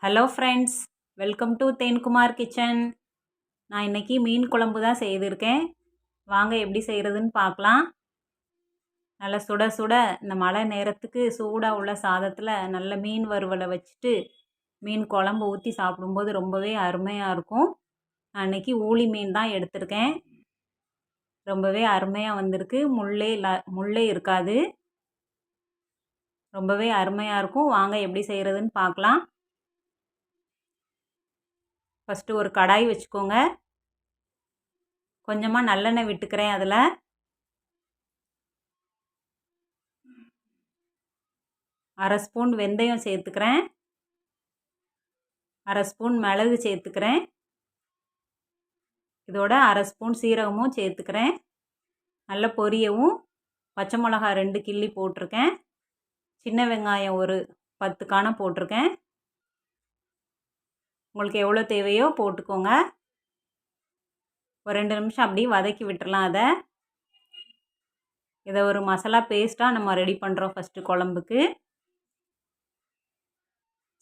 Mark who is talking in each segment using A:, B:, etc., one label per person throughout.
A: Hello friends, welcome to Thenkumar kitchen. நான் இன்றைக்கி மீன் குழம்பு தான் செய்திருக்கேன். வாங்க எப்படி செய்கிறதுன்னு பார்க்கலாம். நல்லா சுட சுட இந்த மழை நேரத்துக்கு சூடாக உள்ள சாதத்தில் நல்ல மீன் வறுவலை வச்சுட்டு மீன் குழம்பு ஊற்றி சாப்பிடும்போது ரொம்பவே அருமையாக இருக்கும். நான் இன்றைக்கி ஊளி மீன் தான் எடுத்திருக்கேன். ரொம்பவே அருமையாக வந்திருக்கு. முள்ளே இருக்காது. ரொம்பவே அருமையாக இருக்கும். வாங்க எப்படி செய்கிறதுன்னு பார்க்கலாம். ஃபஸ்ட்டு ஒரு கடாய் வச்சுக்கோங்க. கொஞ்சமாக நல்லெண்ணெய் விட்டுக்கிறேன். அதில் அரை ஸ்பூன் வெந்தயம் சேர்த்துக்கிறேன். அரை ஸ்பூன் மிளகு சேர்த்துக்கிறேன். இதோட அரை ஸ்பூன் சீரகமும் சேர்த்துக்கிறேன். நல்ல பொரியவும் பச்சை மிளகா 2 கிள்ளி போட்டிருக்கேன். சின்ன வெங்காயம் ஒரு 10 காண போட்டிருக்கேன். உங்களுக்கு எவ்வளோ தேவையோ போட்டுக்கோங்க. ஒரு 2 நிமிஷம் அப்படியே வதக்கி விட்டுறலாம். இதை ஒரு மசாலா பேஸ்ட்டாக நம்ம ரெடி பண்ணுறோம். ஃபஸ்ட்டு குழம்புக்கு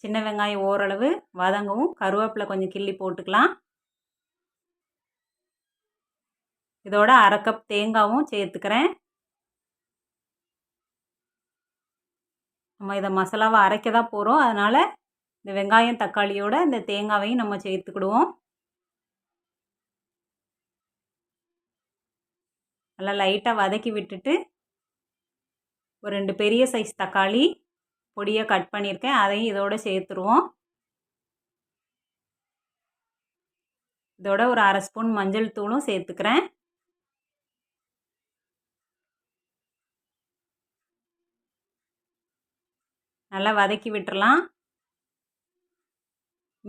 A: சின்ன வெங்காயம் ஓரளவு வதங்கவும் கருவேப்பிலை கொஞ்சம் கிள்ளி போட்டுக்கலாம். இதோட அரை கப் தேங்காயும் சேர்த்துக்கிறேன். நம்ம இதை மசாலாவை அரைக்க தான் போகிறோம். அதனால் இந்த வெங்காயம் தக்காளியோட இந்த தேங்காவையும் நம்ம சேர்த்துக்கிடுவோம். நல்லா லைட்டாக வதக்கி விட்டுட்டு ஒரு 2 பெரிய சைஸ் தக்காளி பொடியாக கட் பண்ணியிருக்கேன். அதையும் இதோட சேர்த்துருவோம். இதோட ஒரு அரை ஸ்பூன் மஞ்சள் தூளும் சேர்த்துக்கிறேன். நல்லா வதக்கி விட்டுறலாம்.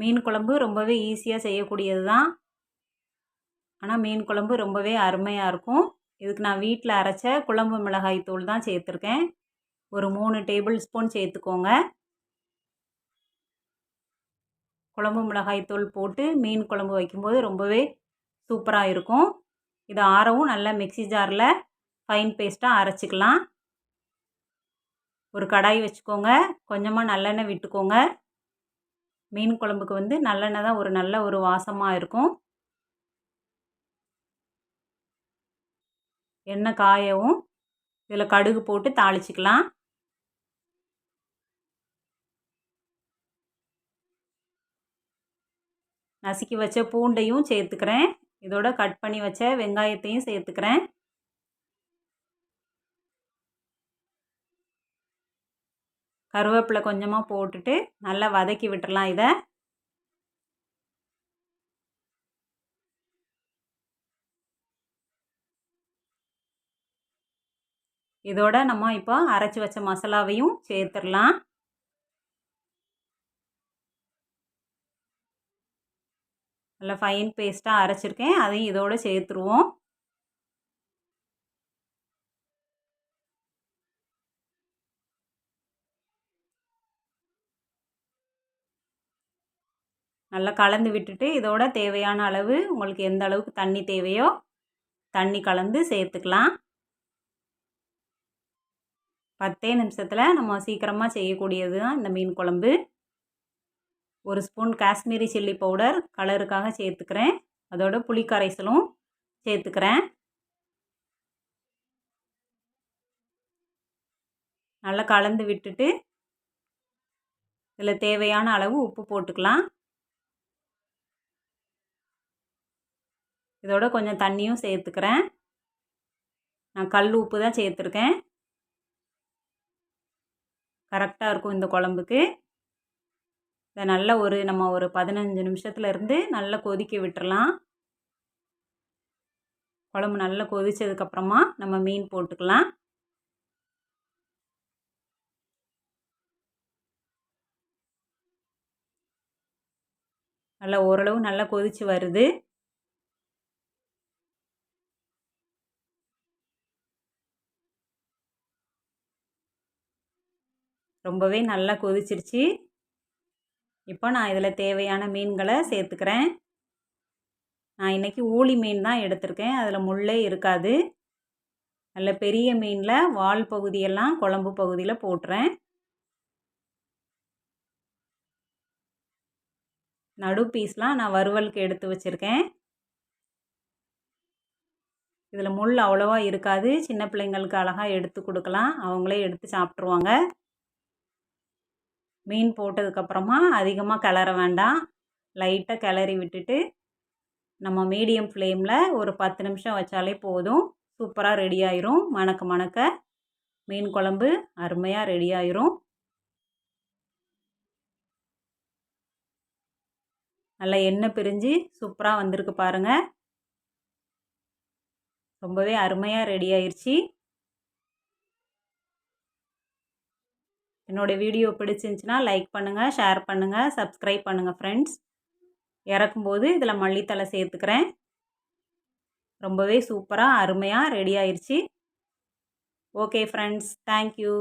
A: மீன் குழம்பு ரொம்பவே ஈஸியாக செய்யக்கூடியது தான். ஆனால் மீன் குழம்பு ரொம்பவே அருமையாக இருக்கும். இதுக்கு நான் வீட்டில் அரைச்ச குழம்பு மிளகாய் தூள் தான் சேர்த்துருக்கேன். ஒரு 3 டேபிள் ஸ்பூன் சேர்த்துக்கோங்க. குழம்பு மிளகாய் தூள் போட்டு மீன் குழம்பு வைக்கும்போது ரொம்பவே சூப்பராக இருக்கும். இதை ஆறவும் நல்லா மிக்ஸி ஜாரில் ஃபைன் பேஸ்ட்டாக அரைச்சிக்கலாம். ஒரு கடாய் வச்சுக்கோங்க. கொஞ்சமாக நல்லெண்ணெய் விட்டுக்கோங்க. மீன் குழம்புக்கு நல்லெண்ணெய் தான் நல்ல ஒரு வாசமாக இருக்கும். எண்ணெய் காயவும் இதில் கடுகு போட்டு தாளிச்சிக்கலாம். நசுக்கி வச்ச பூண்டையும் சேர்த்துக்கிறேன். இதோட கட் பண்ணி வச்ச வெங்காயத்தையும் சேர்த்துக்கிறேன். கருவேப்பிலை கொஞ்சமாக போட்டுட்டு நல்லா வதக்கி விட்டுறலாம். இதை இதோட நம்ம இப்போ அரைச்சி வச்ச மசாலாவையும் சேர்த்துடலாம். நல்லா ஃபைன் பேஸ்ட்டாக அரைச்சிருக்கேன். அதையும் இதோட சேர்த்துருவோம். நல்லா கலந்து விட்டுட்டு இதோட தேவையான அளவு உங்களுக்கு எந்த அளவுக்கு தண்ணி தேவையோ தண்ணி கலந்து சேர்த்துக்கலாம். 10 நிமிஷத்தில் நம்ம சீக்கிரமாக செய்யக்கூடியது தான் இந்த மீன் குழம்பு. ஒரு ஸ்பூன் காஷ்மீரி சில்லி பவுடர் கலருக்காக சேர்த்துக்கிறேன். அதோட புளி கரைசலும் சேர்த்துக்கிறேன். நல்லா கலந்து விட்டுட்டு இதில் தேவையான அளவு உப்பு போட்டுக்கலாம். இதோட கொஞ்சம் தண்ணியும் சேர்த்துக்கிறேன். நான் கல் உப்பு தான் சேர்த்துருக்கேன். கரெக்டாக இருக்கும் இந்த குழம்புக்கு. இதை நல்லா நம்ம ஒரு 15 நிமிஷத்துலேருந்து நல்லா கொதிக்க விட்டுறலாம். குழம்பு நல்லா கொதித்ததுக்கப்புறமா நம்ம மீன் போட்டுக்கலாம். நல்லா ஓரளவு நல்லா கொதித்து வருது. ரொம்பவே நல்லா கொதிச்சிருச்சு. இப்போ நான் இதில் தேவையான மீன்களை சேர்த்துக்கிறேன். நான் இன்றைக்கி ஊளி மீன் தான் எடுத்திருக்கேன். அதில் முள்ளே இருக்காது. நல்ல பெரிய மீனில் வால் பகுதியெல்லாம் குழம்பு பகுதியில் போட்டுறேன். நடு பீஸ்லாம் நான் வறுவலுக்கு எடுத்து வச்சுருக்கேன். இதில் முள் அவ்வளோவா இருக்காது. சின்ன பிள்ளைங்களுக்கு அழகாக எடுத்து கொடுக்கலாம். அவங்களே எடுத்து சாப்பிட்ருவாங்க. மீன் போட்டதுக்கப்புறமா அதிகமாக கிளற வேண்டாம். லைட்டாக கிளறி விட்டுட்டு நம்ம மீடியம் ஃப்ளேமில் ஒரு 10 நிமிஷம் வச்சாலே போதும். சூப்பராக ரெடி ஆயிரும். மணக்க மணக்க மீன் குழம்பு அருமையாக ரெடி ஆயிரும். நல்லா எண்ணெய் பிரிஞ்சு சூப்பராக வந்திருக்கு பாருங்கள். ரொம்பவே அருமையாக ரெடி ஆயிடுச்சு. என்னோடய வீடியோ பிடிச்சிருந்துச்சின்னா லைக் பண்ணுங்கள், ஷேர் பண்ணுங்கள், சப்ஸ்கிரைப் பண்ணுங்கள் ஃப்ரெண்ட்ஸ். இறக்கும்போது இதில் மல்லித்தழை சேர்த்துக்கிறேன். ரொம்பவே சூப்பராக அருமையாக ரெடி ஆயிடுச்சு. Okay friends, thank you.